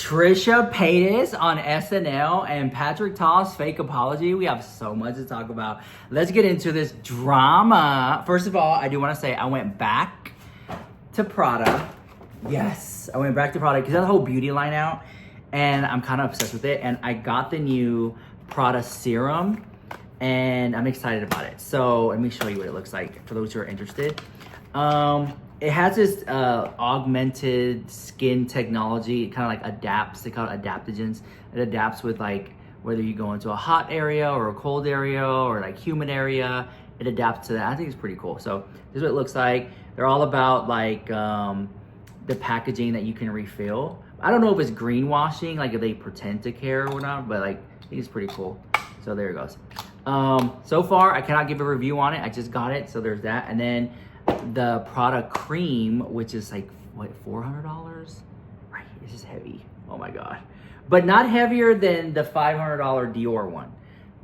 Trisha Paytas on SNL and Patrick Ta's fake apology. We have so much to talk about. Let's get into this drama. First of all, I do want to say I went back to Prada. Yes, I went back to Prada because there's a whole beauty line out and I'm kind of obsessed with it. And I got the new Prada serum and I'm excited about it. So let me show you what it looks like for those who are interested. It has this augmented skin technology. It kind of like adapts. They call it adaptogens. It adapts with like whether you go into a hot area or a cold area or like humid area. It adapts to that. I think it's pretty cool. So this is what it looks like. They're all about like the packaging that you can refill. I don't know if it's greenwashing, like if they pretend to care or not, but like I think it's pretty cool. So there it goes. So far, I cannot give a review on it. I just got it, so there's that. And then the Prada cream, which is like, what, $400? Right, this is heavy. Oh my God. But not heavier than the $500 Dior one.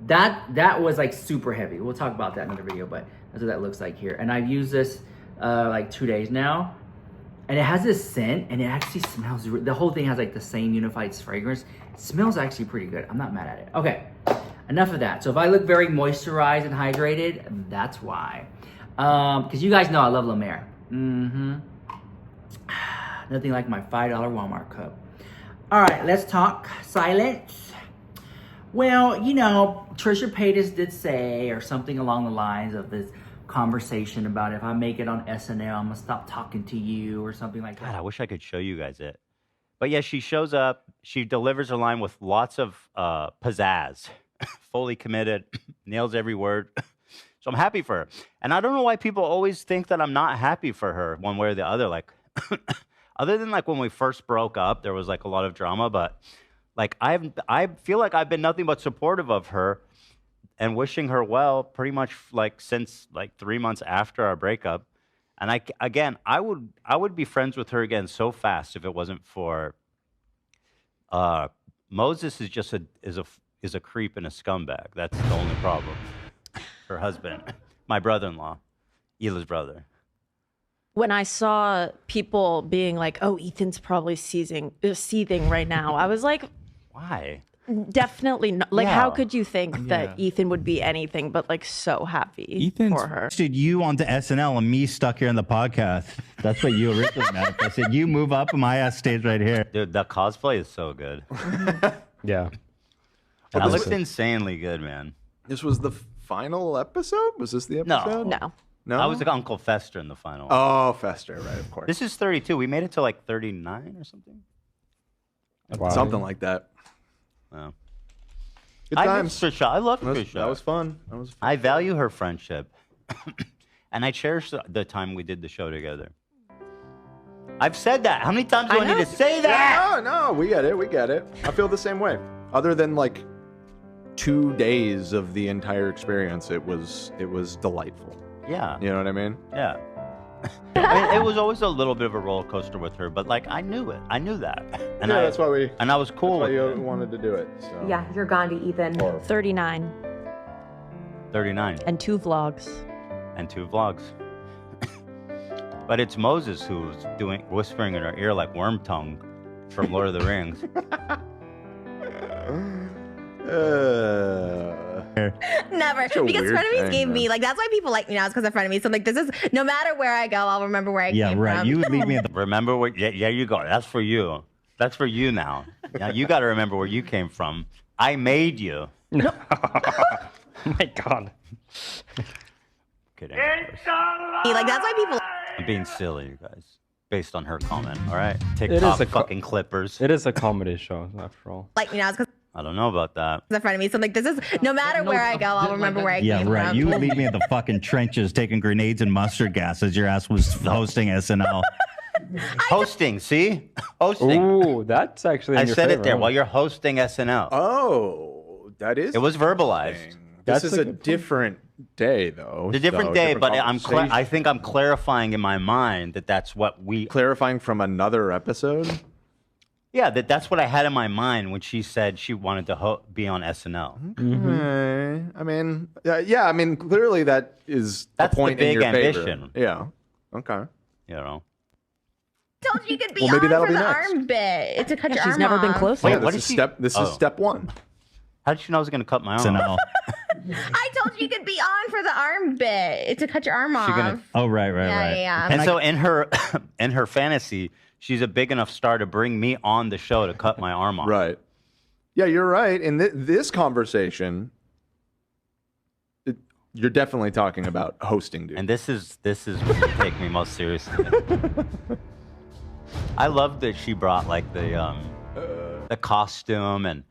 That was like super heavy. We'll talk about that in another video, but that's what that looks like here. And I've used this like 2 days now. And it has this scent, and it actually smells, the whole thing has like the same unified fragrance. It smells actually pretty good. I'm not mad at it. Okay, enough of that. So if I look very moisturized and hydrated, that's why. Because you guys know I love La Mer. Nothing like my $5 Walmart cup. All right, let's talk silence. Well, you know, Trisha Paytas did say, or something along the lines of this conversation about if I make it on SNL, I'm gonna stop talking to you or something like that. God, I wish I could show you guys it. But yeah, she shows up, she delivers her line with lots of pizzazz, fully committed, nails every word. So I'm happy for her. And I don't know why people always think that I'm not happy for her one way or the other. Like, other than like when we first broke up, there was like a lot of drama, but like I feel like I've been nothing but supportive of her and wishing her well pretty much like since like 3 months after our breakup. And I would be friends with her again so fast if it wasn't for Moses is just a creep and a scumbag. That's the only problem. Her husband, my brother-in-law, Hila's brother. When I saw people being like, "Oh, Ethan's probably seething right now," I was like, why? Definitely not. Like, Yeah. How could you think that Ethan would be anything but like so happy for her? Dude, you onto SNL and me stuck here in the podcast. That's what you originally manifested. You move up and my ass stays right here. Dude, that cosplay is so good. Yeah. That looks insanely good, man. This was the final episode? Was this the episode? No. No? I was like Uncle Fester in the final. Oh, Fester, right, of course. This is 32. We made it to like 39 or something. Wow. Something like that. Wow. Good I times. miss Trisha. I love That was- Trisha. That was fun. That was fun. I value her friendship. And I cherish the time we did the show together. I've said that. How many times do I need to say that? Yeah, no, we get it. We get it. I feel the same way. Other than like 2 days of the entire experience, it was delightful. Yeah. You know what I mean? Yeah. I mean, it was always a little bit of a roller coaster with her, but like I knew it. I knew that. And Yeah, that's why we. And I was cool That's with why it. you wanted to do it. So. Yeah, you're Gandhi, Ethan. 39 39 and 2 vlogs. and 2 vlogs. But it's Moses who's whispering in her ear like worm tongue from Lord of the Rings. Never. a Because weird frenemies thing, gave man. me, like, that's why people like me now, is because of frenemies. So, like, this is, no matter where I go, I'll remember where I Yeah, came right. from. You would leave me at the Remember where? Yeah, you go. That's for you. That's for you now. Now you got to remember where you came from. I made you. Oh my God. Kidding. Like, that's why people I'm being silly, you guys. Based on her comment, all right? is TikTok a fucking clippers. It is a comedy show, after all. like me now, is because I don't know about that. of frenemies. So, like, this is, no matter where I go, I'll remember where I Yeah, came right. from. You would leave me at the fucking trenches taking grenades and mustard gas as your ass was hosting SNL. Hosting, see? Hosting. Ooh, that's actually in I your said favor, it there huh? while you're hosting SNL. Oh, that is. It was verbalized. This That's is a a good point. different day, though. It's a different so day, but conversation. I think I'm clarifying in my mind that that's what we... clarifying from another episode. Yeah, that's what I had in my mind when she said she wanted to be on SNL. I mean, yeah. I mean, clearly that is That's a point the big in your ambition. favor. Yeah. Okay. You know? told you you could be Well, maybe on that'll for be the next. arm bit. It's to cut your she's arm never been off. closer. Wait, Yeah, what this did is she- This oh. is step one. How did she know I was gonna cut my arm? SNL. I told you you could be on for the arm bit. It's to cut your arm off. gonna- Oh, right. Yeah. And so in her in her fantasy, she's a big enough star to bring me on the show to cut my arm off. Right. Yeah, you're right. In this conversation, you're definitely talking about hosting, dude. And this is when you take me most seriously. I love that she brought like the costume and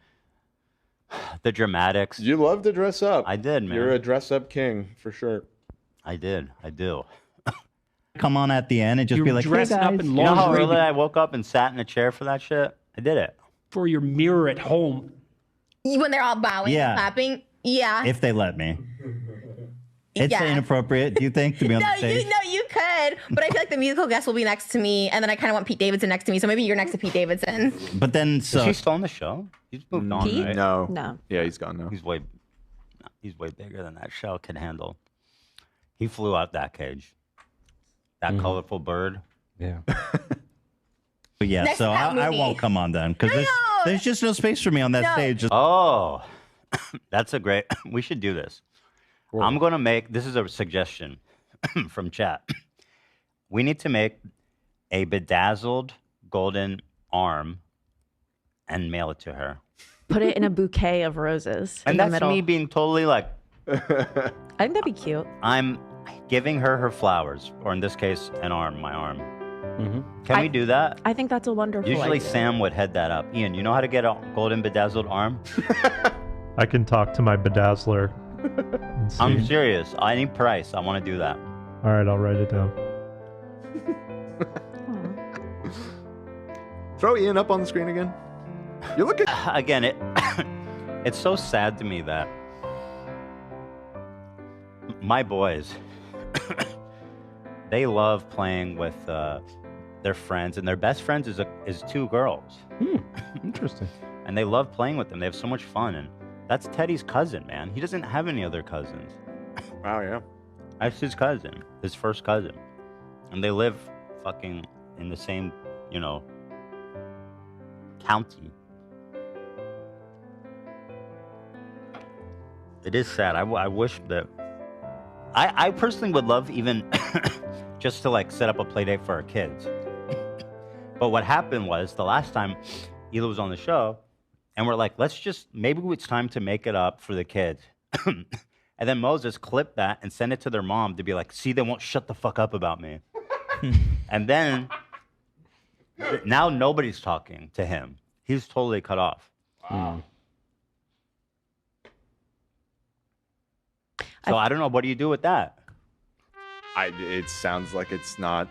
the dramatics. You love to dress up. I did, man. You're a dress-up king for sure. I did. I do. Come on at the end and just You're be like, hey, dressing up guys. in You know how lingerie early I woke up and sat in a chair for that shit? I did it. for your mirror at home. When they're all bowing Yeah. and clapping. Yeah. If they let me. It's Yeah. inappropriate, do you think, to be on No, the stage? you could, but I feel like the musical guest will be next to me, and then I kind of want Pete Davidson next to me, so maybe you're next to Pete Davidson. But then, Is so he still on the show? He's moved on, Pete? right? No. No. Yeah, he's gone now. He's way bigger than that show can handle. He flew out that cage. That colorful bird. Yeah. but yeah, Next so Pat I Mooney. won't come on then because I know. there's just no space for me on that No. stage. Oh, that's a great. We should do this. I'm gonna make. This is a suggestion from chat. We need to make a bedazzled golden arm and mail it to her. Put it in a bouquet of roses in And the that's middle. me being totally like, I think that'd be cute. I'm giving her flowers, or in this case, an arm, my arm. Mm-hmm. Can we do that? I think that's a wonderful Usually idea. Sam would head that up. Ian, you know how to get a golden bedazzled arm? I can talk to my bedazzler. And see. I'm serious. Any price. I want to do that. All right, I'll write it down. Throw Ian up on the screen again. You're looking. Again, it's so sad to me that my boys, they love playing with their friends, and their best friends is two girls, Interesting. and they love playing with them. They have so much fun, and that's Teddy's cousin, man. He doesn't have any other cousins. Wow, yeah. That's his cousin, his first cousin, and they live fucking in the same, county. It is sad. I wish that I personally would love even just to like set up a play date for our kids. But what happened was the last time Hila was on the show, and we're like, maybe it's time to make it up for the kids. And then Moses clipped that and sent it to their mom to be like, see, they won't shut the fuck up about me. And then now nobody's talking to him. He's totally cut off. Wow. So I don't know. What do you do with that? It sounds like it's not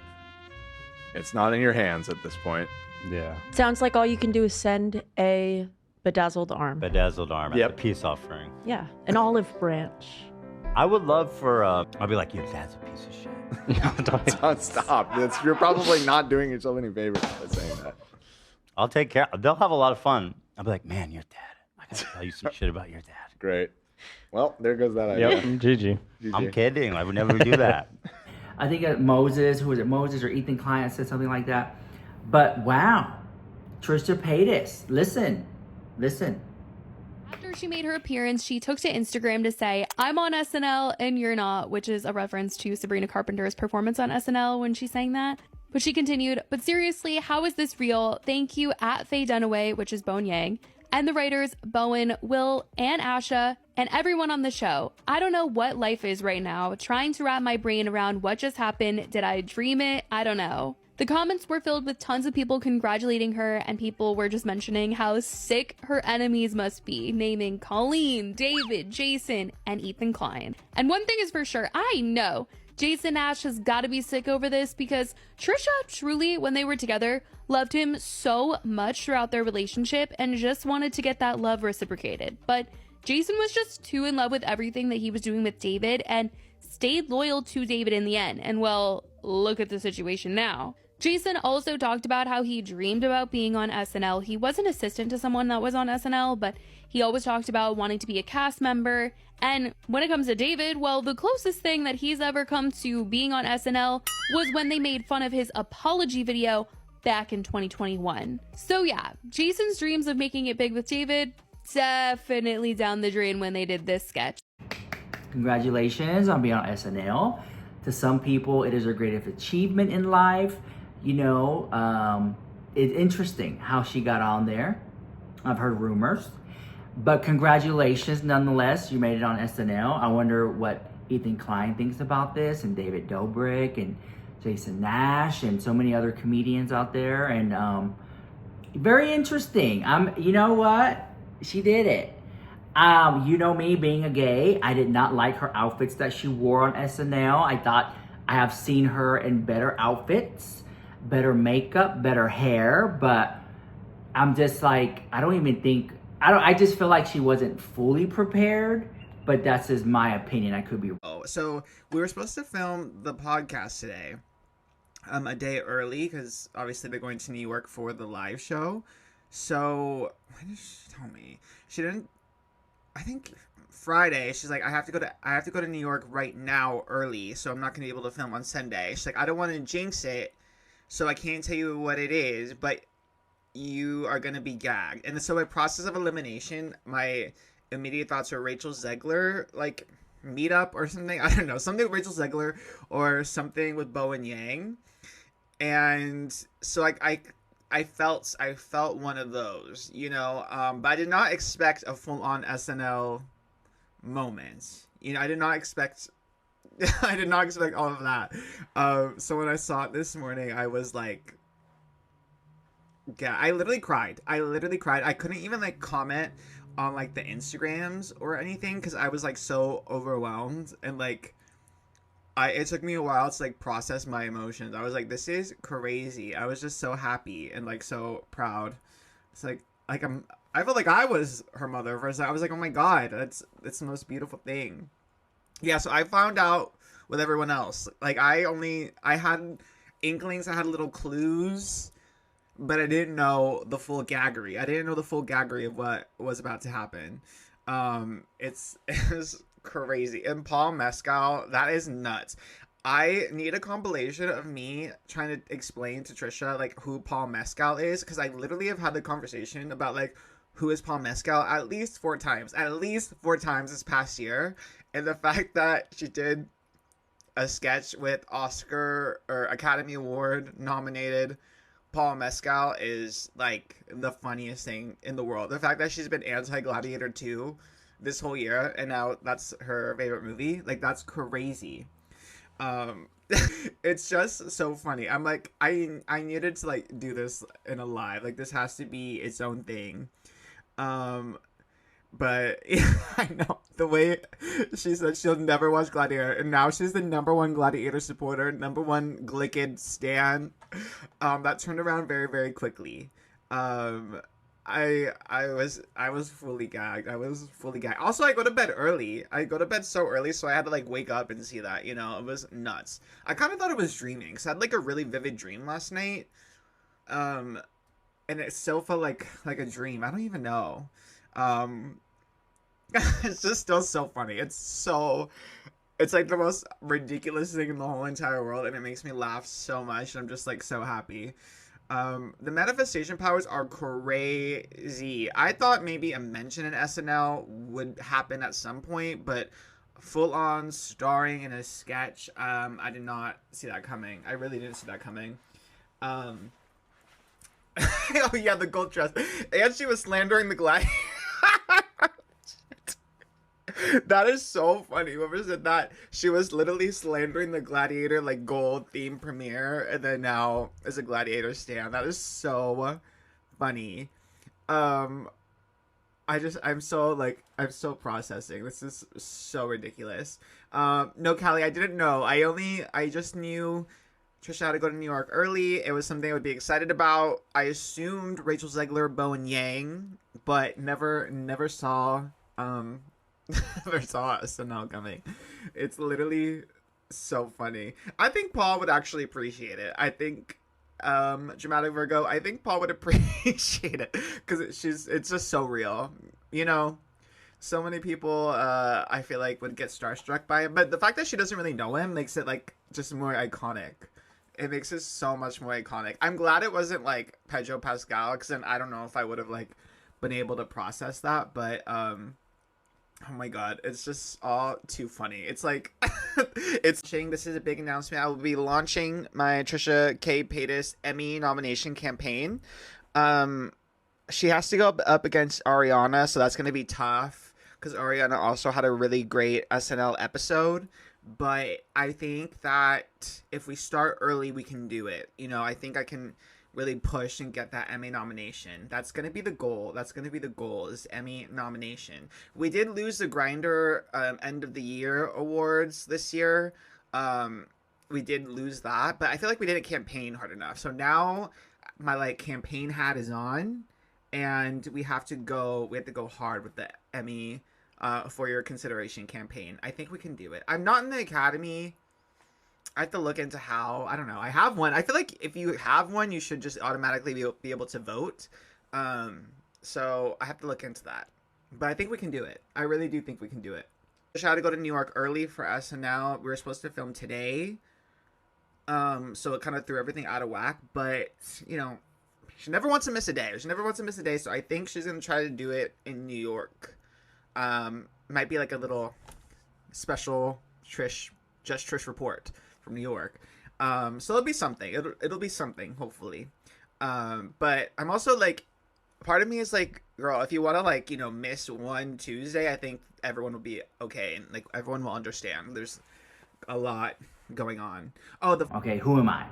in your hands at this point. Yeah. Sounds like all you can do is send a bedazzled arm. Bedazzled arm Yep. as a peace offering. Yeah, an olive branch. I would love for, I'll be like, your dad's a piece of shit. Don't stop. You're probably not doing yourself any favors by saying that. I'll take care. They'll have a lot of fun. I'll be like, man, your dad. I gotta tell you some shit about your dad. Great. Well, there goes that idea. Yep. GG. I'm kidding. I would never do that. I think Moses, who was it, Moses or Ethan Klein said something like that. But wow, Trisha Paytas, listen. After she made her appearance, she took to Instagram to say, I'm on SNL and you're not, which is a reference to Sabrina Carpenter's performance on SNL when she sang that. But she continued, but seriously, how is this real? Thank you at Faye Dunaway, which is Bone Yang, and the writers Bowen, Will, and Asha, and everyone on the show. I don't know what life is right now, trying to wrap my brain around what just happened. Did I dream it? I don't know. The comments were filled with tons of people congratulating her, and people were just mentioning how sick her enemies must be, naming Colleen, David, Jason, and Ethan Klein. And one thing is for sure, I know Jason Nash has got to be sick over this because Trisha truly, when they were together, loved him so much throughout their relationship and just wanted to get that love reciprocated. But Jason was just too in love with everything that he was doing with David and stayed loyal to David in the end. And well, look at the situation now. Jason also talked about how he dreamed about being on SNL. He was an assistant to someone that was on SNL, but he always talked about wanting to be a cast member. And when it comes to David, well, the closest thing that he's ever come to being on SNL was when they made fun of his apology video back in 2021. So yeah, Jason's dreams of making it big with David definitely down the drain when they did this sketch. Congratulations on being on SNL. To some people, it is their greatest achievement in life. You know, it's interesting how she got on there. I've heard rumors. But congratulations nonetheless. You made it on SNL. I wonder what Ethan Klein thinks about this, and David Dobrik, and Jason Nash, and so many other comedians out there. And very interesting. You know what? She did it. You know me being a gay, I did not like her outfits that she wore on SNL. I thought I have seen her in better outfits, better makeup, better hair, but I'm just like, I just feel like she wasn't fully prepared, but that's just my opinion. I could be wrong. So we were supposed to film the podcast today, a day early, because obviously they're going to New York for the live show. So when did she tell me? She didn't. I think Friday. She's like, I have to go to New York right now early, so I'm not gonna be able to film on Sunday. She's like, I don't want to jinx it, so I can't tell you what it is, but you are gonna be gagged. And so by process of elimination, my immediate thoughts are Rachel Zegler, like meetup or something. I don't know, something with Rachel Zegler or something with Bo and Yang. And so like I felt one of those, you know, but I did not expect a full-on SNL moment. You know, I did not expect all of that. So when I saw it this morning, I was like, yeah, I literally cried. I couldn't even like comment on like the Instagrams or anything because I was like so overwhelmed, and like it took me a while to like process my emotions. I was like, this is crazy. I was just so happy and like so proud. It's like I felt like I was her mother for a second. I was like, oh my god, that's the most beautiful thing. Yeah, so I found out with everyone else. Like I had inklings, I had little clues, but I didn't know the full gaggery. I didn't know the full gaggery of what was about to happen. It's crazy. And Paul Mescal, that is nuts. I need a compilation of me trying to explain to Trisha like who Paul Mescal is, because I literally have had the conversation about like who is Paul Mescal at least four times this past year. And the fact that she did a sketch with Oscar or Academy Award nominated Paul Mescal is like the funniest thing in the world. The fact that she's been anti-Gladiator 2 this whole year and now that's her favorite movie, like that's crazy. It's just so funny. I'm like, I needed to like do this in a live, like this has to be its own thing. But yeah, I know the way she said she'll never watch Gladiator, and now she's the #1 Gladiator supporter, #1 Glicked stan. That turned around very, very quickly. I was fully gagged. Also, I go to bed early. I go to bed so early, so I had to like wake up and see that. You know, it was nuts. I kind of thought it was dreaming, because I had like a really vivid dream last night. And it still felt like a dream. I don't even know. It's just still so funny. It's like the most ridiculous thing in the whole entire world, and it makes me laugh so much. And I'm just like so happy. The manifestation powers are crazy. I thought maybe a mention in SNL would happen at some point, but full on starring in a sketch, I did not see that coming. I really didn't see that coming. Oh yeah, the gold dress. And she was slandering the Gladiator. That is so funny. Whoever said that, she was literally slandering the Gladiator like gold theme premiere, and then now is a Gladiator stan. That is so funny. I'm so processing. This is so ridiculous. No, Callie, I didn't know. I just knew Trisha had to go to New York early. It was something I would be excited about. I assumed Rachel Zegler, Bo and Yang, but never saw never saw SNL coming. It's literally so funny. I think Paul would actually appreciate it. I think Dramatic Virgo, I think Paul would appreciate it, because it's just so real, you know. So many people I feel like would get starstruck by it, but the fact that she doesn't really know him makes it like just more iconic, It makes it so much more iconic. I'm glad it wasn't like Pedro Pascal, because then I don't know if I would have like been able to process that. But oh my god, it's just all too funny. It's like this is a big announcement. I will be launching my Trisha K. Paytas Emmy nomination campaign. She has to go up against Ariana, so that's going to be tough because Ariana also had a really great SNL episode. But I think that if we start early, we can do it. You know, I think I can really push and get that Emmy nomination. That's going to be the goal. Is Emmy nomination. We did lose the Grindr end of the year awards this year. We did lose that, but I feel like we didn't campaign hard enough. So now my like campaign hat is on, and we have to go hard with the Emmy for your consideration campaign. I think we can do it. I'm not in the Academy. I have to look into how. I don't know. I have one. I feel like if you have one, you should just automatically be able to vote. So I have to look into that. But I think we can do it. I really do think we can do it. I had to go to New York early for SNL. We were supposed to film today. So it kind of threw everything out of whack. But, you know, she never wants to miss a day. So I think she's going to try to do it in New York. Might be like a little special Trish report from New York. So it'll be something. It'll be something, hopefully. But I'm also like, part of me is like, girl, if you want to like, you know, miss one Tuesday, I think everyone will be okay. And like, everyone will understand. There's a lot going on. Okay, who am I?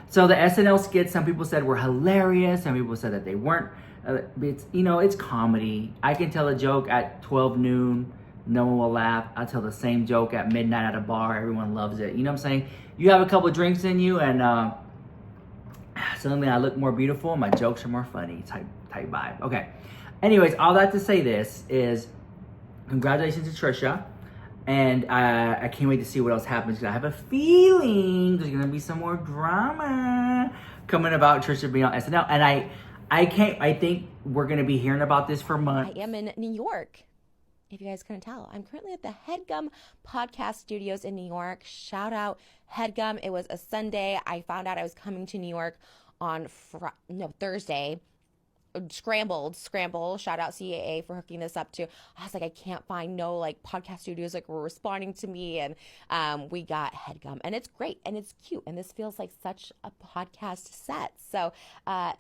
So the SNL skits, some people said were hilarious. Some people said that they weren't. It's comedy. I can tell a joke at 12 noon. No one will laugh. I'll tell the same joke at midnight at a bar. Everyone loves it. You know what I'm saying? You have a couple drinks in you and suddenly I look more beautiful. My jokes are more funny type vibe. Okay. Anyways, all that to say this is congratulations to Trisha. And I can't wait to see what else happens because I have a feeling there's going to be some more drama coming about Trisha being on SNL. And I think we're going to be hearing about this for months. I am in New York. If you guys couldn't tell, I'm currently at the HeadGum Podcast Studios in New York. Shout out HeadGum. It was a Sunday. I found out I was coming to New York on Thursday. Scramble. Shout out CAA for hooking this up too. I was like, I can't find no like podcast studios like were responding to me, and we got HeadGum, and it's great and it's cute, and this feels like such a podcast set. So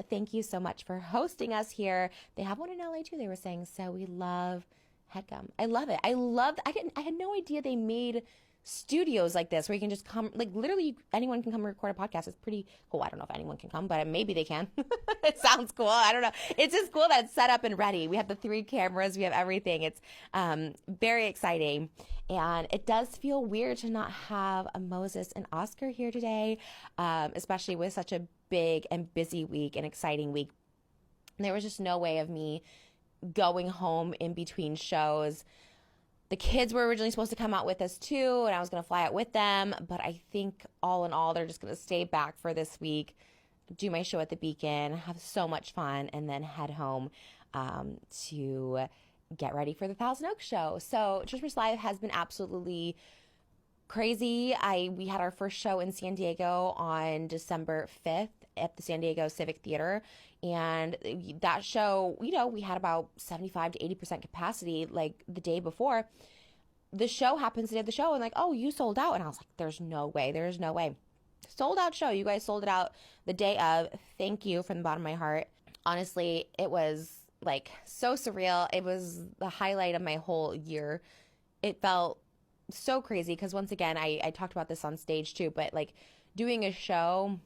thank you so much for hosting us here. They have one in LA too. They were saying so. We love HeadGum. I love it. I had no idea they made studios like this where you can just come, like literally anyone can come and record a podcast. It's pretty cool. I don't know if anyone can come, but maybe they can. It sounds cool. I don't know. It's just cool that it's set up and ready. We have the 3 cameras. We have everything. It's very exciting. And it does feel weird to not have a Moses and Oscar here today, especially with such a big and busy week and exciting week. There was just no way of me going home in between shows. The kids were originally supposed to come out with us too, and I was going to fly out with them, but I think all in all, they're just going to stay back for this week, do my show at the Beacon, have so much fun, and then head home to get ready for the Thousand Oaks show. So Trisha's Live has been absolutely crazy. We had our first show in San Diego on December 5th at the San Diego Civic Theater. And that show, you know, we had about 75 to 80% capacity like the day before. The show happens to have the show and like, oh, you sold out. And I was like, there's no way. Sold out show. You guys sold it out the day of. Thank you from the bottom of my heart. Honestly, it was like so surreal. It was the highlight of my whole year. It felt so crazy because once again, I talked about this on stage too, but like doing a show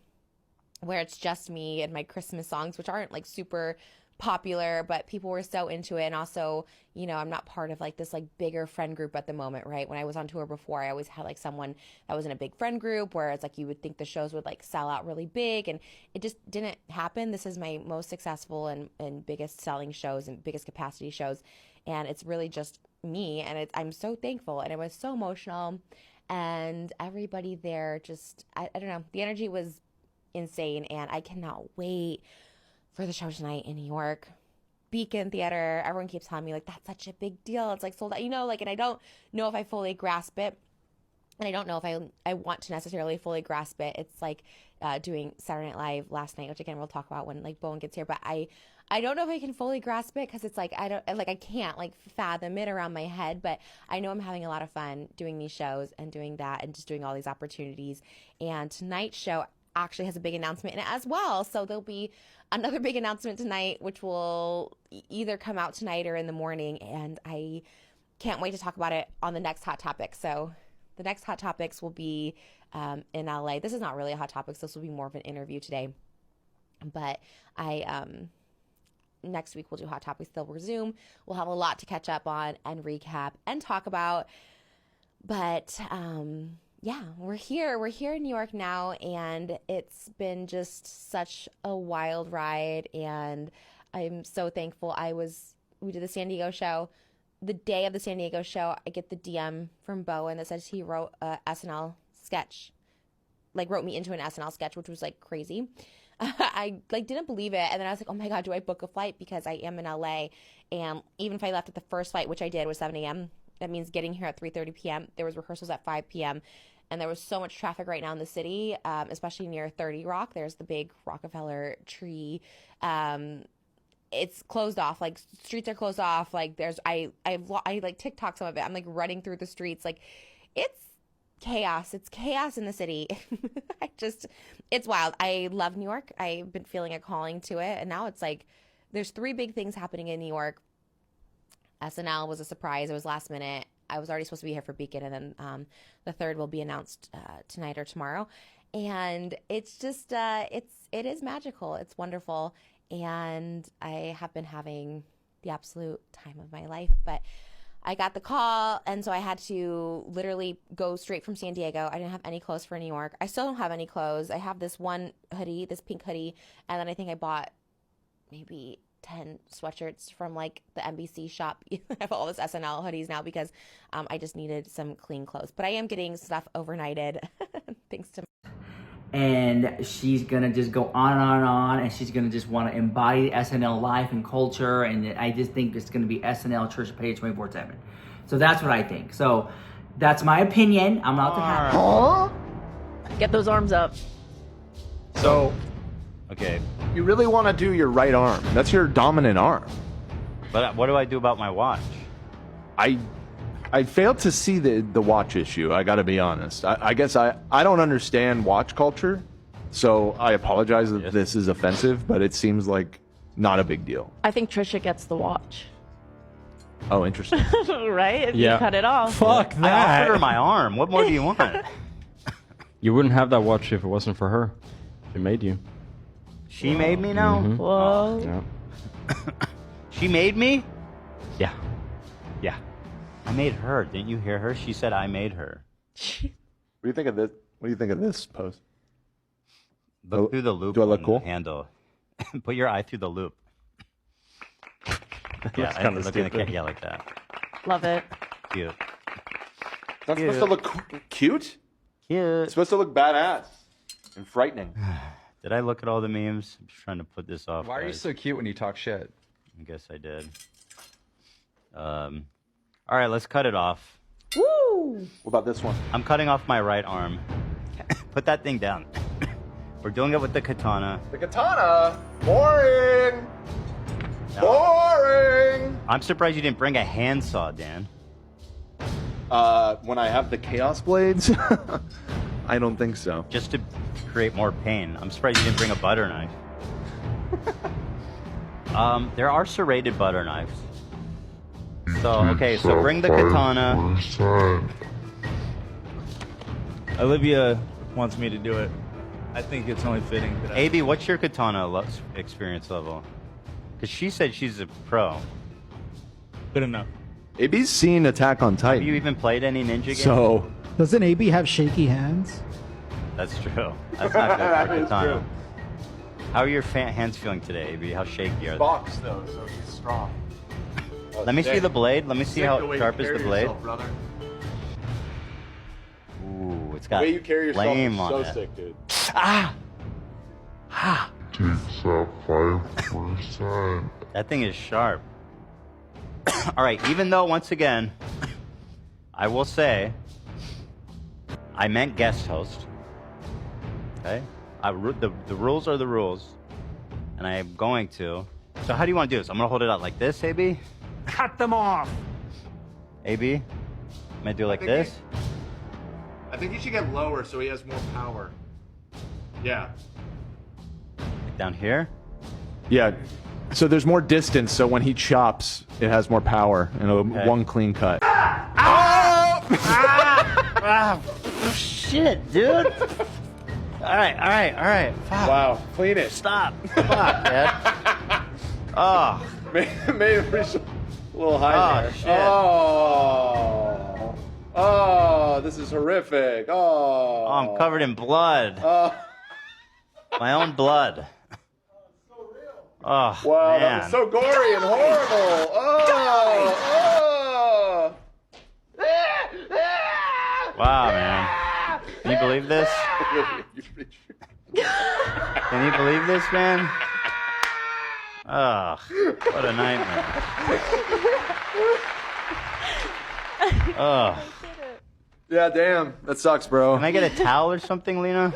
where it's just me and my Christmas songs, which aren't like super popular, but people were so into it. And also, you know, I'm not part of like this like bigger friend group at the moment, right? When I was on tour before, I always had like someone that was in a big friend group where it's like you would think the shows would like sell out really big, and it just didn't happen. This is my most successful and biggest selling shows and biggest capacity shows, and it's really just me, and I'm so thankful, and it was so emotional, and everybody there just I don't know, the energy was insane, and I cannot wait for the show tonight in New York. Beacon Theater, everyone keeps telling me like that's such a big deal, it's like sold out, you know, like, and I don't know if I fully grasp it And I don't know if I want to necessarily fully grasp it. It's like doing Saturday Night Live last night, which again we'll talk about when like Bowen gets here. But I don't know if I can fully grasp it because it's like I can't like fathom it around my head. But I know I'm having a lot of fun doing these shows and doing that and just doing all these opportunities. And tonight's show actually has a big announcement in it as well. So there'll be another big announcement tonight, which will either come out tonight or in the morning. And I can't wait to talk about it on the next Hot Topic. So the next Hot Topics will be in LA. This is not really a Hot Topics. This will be more of an interview today. But next week we'll do Hot Topics. They'll resume. We'll have a lot to catch up on and recap and talk about. But yeah, we're here. We're here in New York now, and it's been just such a wild ride. And I'm so thankful. We did the San Diego show. The day of the San Diego show, I get the DM from Bowen that says he wrote a SNL sketch, like wrote me into an SNL sketch, which was like crazy. I like didn't believe it, and then I was like, oh my god, do I book a flight because I am in LA? And even if I left at the first flight, which I did, was 7 a.m. That means getting here at 3:30 p.m. There was rehearsals at 5 p.m. And there was so much traffic right now in the city, especially near 30 Rock. There's the big Rockefeller tree. It's closed off. Like streets are closed off. Like I like TikTok some of it. I'm like running through the streets. Like it's chaos. It's chaos in the city. It's wild. I love New York. I've been feeling a calling to it. And now it's like, there's 3 big things happening in New York. SNL was a surprise. It was last minute. I was already supposed to be here for Beacon. And then the third will be announced tonight or tomorrow. And it's just, it is magical. It's wonderful. And I have been having the absolute time of my life, but I got the call, and so I had to literally go straight from San Diego. I didn't have any clothes for New York. I still don't have any clothes. I have this one hoodie, this pink hoodie, and then I think I bought maybe 10 sweatshirts from like the NBC shop. I have all this SNL hoodies now because I just needed some clean clothes. But I am getting stuff overnighted thanks to and she's gonna just go on and on and on, and she's gonna just want to embody SNL life and culture, and I just think it's gonna be SNL Trisha Paytas 24/7. So that's what I think. So that's my opinion. I'm not the happy. Oh, get those arms up. So, Okay, you really want to do your right arm. That's your dominant arm. but what do I do about my watch? I failed to see the watch issue. I got to be honest. I guess I don't understand watch culture, so I apologize if this is offensive, but it seems like not a big deal. I think Trisha gets the watch. Oh, interesting. Right? If Yeah. you cut it off. Fuck I that. offered her my arm. What more do you want? You wouldn't have that watch if it wasn't for her. She made you. She made me now? Mhm. Whoa. Yeah. She made me? Yeah. Yeah. I made her. Didn't you hear her? She said I made her. What do you think of this? What do you think of this post? Look through the loop. Do I look on cool? the handle. Put your eye through the loop. Yeah, That's I kinda look at the stupid. yeah, like that. Love it. Cute. That's supposed to look cute? Cute. It's supposed to look badass and frightening. Did I look at all the memes? I'm just trying to put this off. Why are you guys. so cute when you talk shit? I guess I did. All right, let's cut it off. Woo! What about this one? I'm cutting off my right arm. Put that thing down. We're doing it with the katana. The katana? Boring! No. Boring! I'm surprised you didn't bring a handsaw, Dan. When I have the chaos blades? I don't think so. Just to create more pain. I'm surprised you didn't bring a butter knife. There are serrated butter knives. So, okay, so bring the katana. Olivia wants me to do it. I think it's only fitting that AB, what's your katana experience level? Because she said she's a pro. Good enough. AB's seen Attack on Titan. Have you even played any ninja games? So, Doesn't AB have shaky hands? That's true. That's not good That for is katana. true. How are your hands feeling today, AB? How shaky are they? box though, so he's strong. Let me see the blade. Let me see how sharp is the blade. Brother. Ooh, it's The got way you carry yourself flame is on so it. sick, dude. Ah! Ah! That thing is sharp. All right, even though, once again, I will say, I meant guest host. Okay? The rules are the rules. And I am going to. So how do you want to do this? I'm going to hold it out like this, AB? Cut them off. AB? I'm going to do it like this? I think he should get lower so he has more power. Yeah. Like down here? Yeah. So there's more distance, so when he chops, it has more power and one clean cut. Shit, dude. All right. Fuck. Wow, clean it. Stop. Fuck, man. Oh. Made it reach a little high there. Shit. Oh, this is horrific. Oh, I'm covered in blood. My own blood. Oh, wow, man. that was so gory and horrible. Wow, man. Can you believe this? Can you believe this, man? Ugh, what a nightmare. Ugh. Yeah, damn. That sucks, bro. Can I get a towel or something, Lena?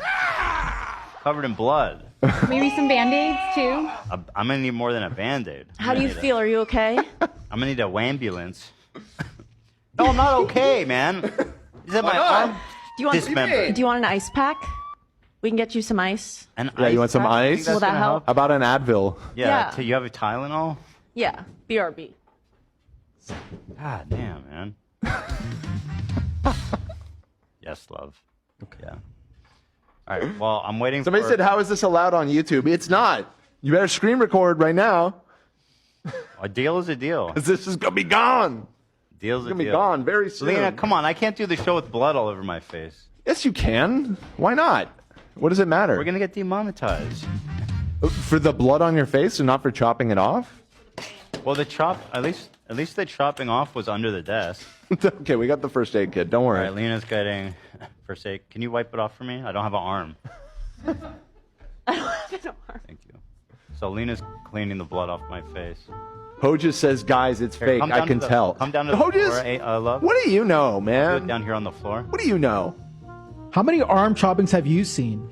Covered in blood. Maybe some Band-Aids too. I'm gonna need more than a Band-Aid. How do you feel? Are you okay? I'm gonna need a wambulance. No, I'm not okay, man. Is that my arm? Do you want Dismembered. Do you want an ice pack? We can get you some ice. Yeah, you want some ice? Will that help? How about an Advil? Yeah. You have a Tylenol? Yeah, BRB. God damn, man. Yes, love. Okay. Yeah. All right. Well, I'm waiting. Somebody said, "How is this allowed on YouTube?" It's not. You better screen record right now. A deal is a deal. This is gonna be gone. Deal's a It's gonna be deal. gone very soon. Lena, come on. I can't do the show with blood all over my face. Yes, you can. Why not? What does it matter? We're gonna get demonetized. For the blood on your face and not for chopping it off? Well, at least the chopping off was under the desk. Okay, we got the first aid kit. Don't All worry. right, Lena's getting first aid. Can you wipe it off for me? I don't have an arm. Thank you. So Lena's cleaning the blood off my face. Hojas says, guys, it's Here, fake. come I down can to the- tell. Come down to the Hojas, floor, love. what do you know, Do it man? down here on the floor. What do you know? How many arm choppings have you seen?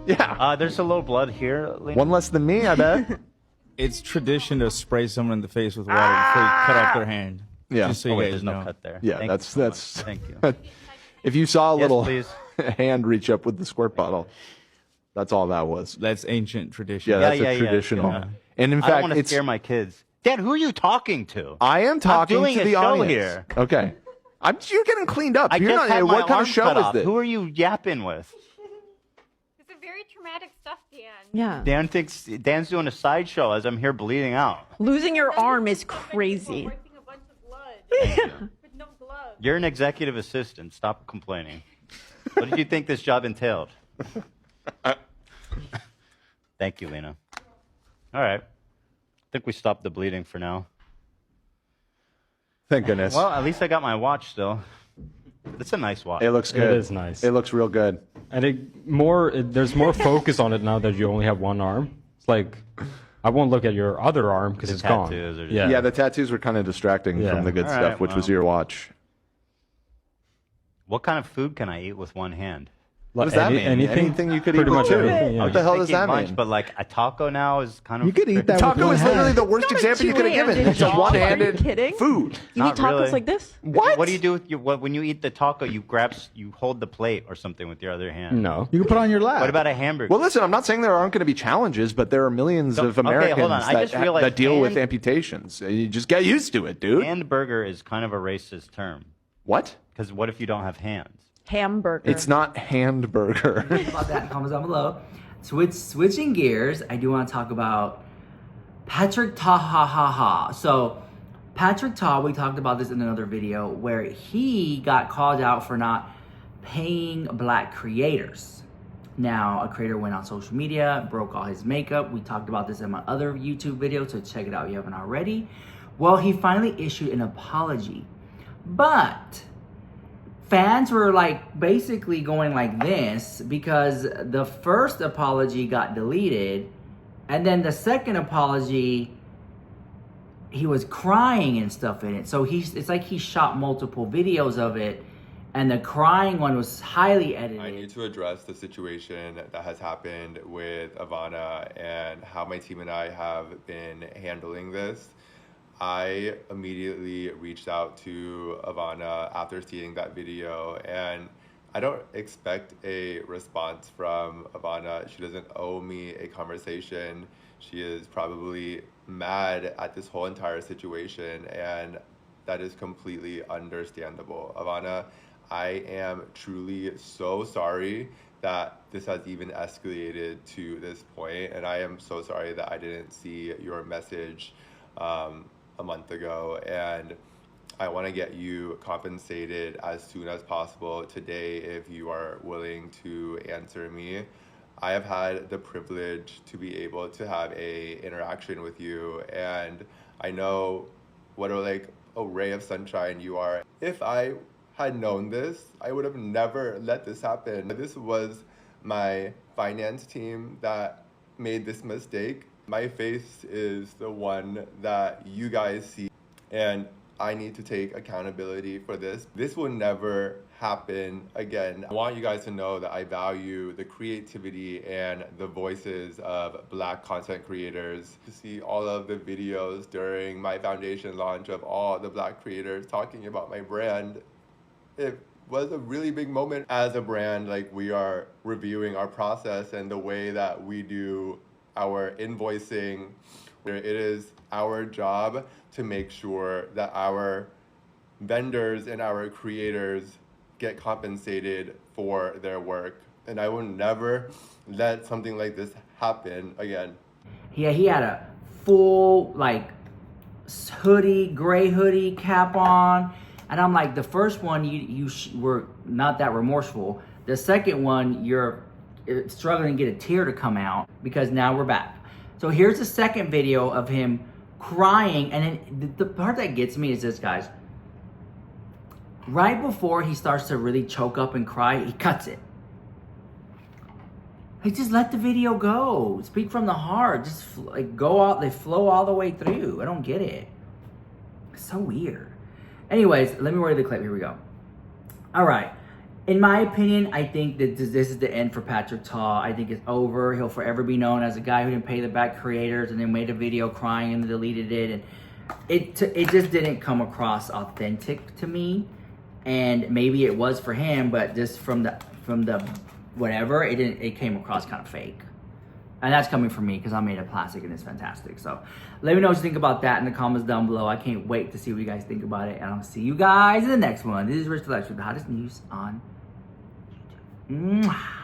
Yeah. There's a little blood here, Lena. One less than me, I bet. It's tradition to spray someone in the face with water before you cut off their hand. Yeah. Just so Oh, you wait, guys there's know. no cut there. Yeah, Thank you so that's. much. Thank you. If you saw a Yes, little please. hand reach up with the squirt bottle, that's all that was. That's ancient tradition. Yeah, that's yeah, a traditional. yeah. And in I don't fact, want to it's. scare my kids. Dad, who are you talking to? I am talking doing to a the show audience here. Okay. You're getting cleaned up. I You're just not. had my What kind arm of show cut is off. this? Who are you yapping with? It's a very traumatic stuff, Dan. Yeah. Dan thinks Dan's doing a sideshow as I'm here bleeding out. Losing your arm is crazy. With no gloves. You're an executive assistant. Stop complaining. What did you think this job entailed? Thank you, Lena. All right. I think we stopped the bleeding for now. Thank goodness. Well, at least I got my watch still. It's a nice watch. It looks good. It is nice. It looks real good. And there's more focus on it now that you only have one arm. It's like, I won't look at your other arm because The it's gone. tattoos are just- Yeah. Yeah, the tattoos were kind of distracting Yeah. from the good All stuff, right, which was well. your watch. What kind of food can I eat with one hand? What does that mean? Anything you could eat pretty with much two. everything, yeah. What the hell does Thinking that lunch, mean? But like a taco now is kind of. You could eat that with Taco one is literally hand. the worst example you could have given. It's a two-handed dog. Are you one-handed kidding? food. You Not eat tacos really. like this? What do you do with when you eat the taco? You hold the plate or something with your other hand. No. You can put it on your lap. What about a hamburger? Well, listen, I'm not saying there aren't going to be challenges, but there are millions of okay, hold Americans on. I just realized that deal with hand- amputations. You just get used to it, dude. Hand burger is kind of a racist term. What? Because what if you don't have hands? Hamburger. It's not hand burger. About that, comments down below. Switching gears, I do want to talk about Patrick Ta. So Patrick Ta, we talked about this in another video where he got called out for not paying black creators. Now, a creator went on social media, broke all his makeup. We talked about this in my other YouTube video, so check it out if you haven't already. Well, he finally issued an apology, but fans were like basically going like this because the first apology got deleted, and then the second apology, he was crying and stuff in it. So it's like he shot multiple videos of it, And the crying one was highly edited. I need to address the situation that has happened with Ivana and how my team and I have been handling this. I immediately reached out to Ivana after seeing that video, and I don't expect a response from Ivana. She doesn't owe me a conversation. She is probably mad at this whole entire situation, and that is completely understandable. Ivana, I am truly so sorry that this has even escalated to this point, and I am so sorry that I didn't see your message a month ago, and I want to get you compensated as soon as possible today if you are willing to answer me. I have had the privilege to be able to have a interaction with you, and I know what a ray of sunshine you are. If I had known this, I would have never let this happen. This was my finance team that made this mistake. My face is the one that you guys see, and I need to take accountability for this. This will never happen again. I want you guys to know that I value the creativity and the voices of Black content creators. To see all of the videos during my foundation launch of all the Black creators talking about my brand, it was a really big moment. As a brand, we are reviewing our process and the way that we do our invoicing. It is our job to make sure that our vendors and our creators get compensated for their work. And I will never let something like this happen again. Yeah, he had a full hoodie, gray hoodie cap on. And I'm like, the first one, you were not that remorseful. The second one, you're struggling to get a tear to come out because now we're back. So here's the second video of him crying. And then the part that gets me is this, guys. Right before he starts to really choke up and cry, he cuts it. He just let the video go. Speak from the heart. Just go out. They flow all the way through. I don't get it. It's so weird. Anyways, let me roll the clip. Here we go. All right. In my opinion, I think that this is the end for Patrick Ta. I think it's over. He'll forever be known as a guy who didn't pay the back creators and then made a video crying and deleted it. And it just didn't come across authentic to me. And maybe it was for him, but just from the whatever, it came across kind of fake. And that's coming from me because I made a plastic and it's fantastic. So let me know what you think about that in the comments down below. I can't wait to see what you guys think about it. And I'll see you guys in the next one. This is Rich Lex with the hottest news on YouTube. Mwah.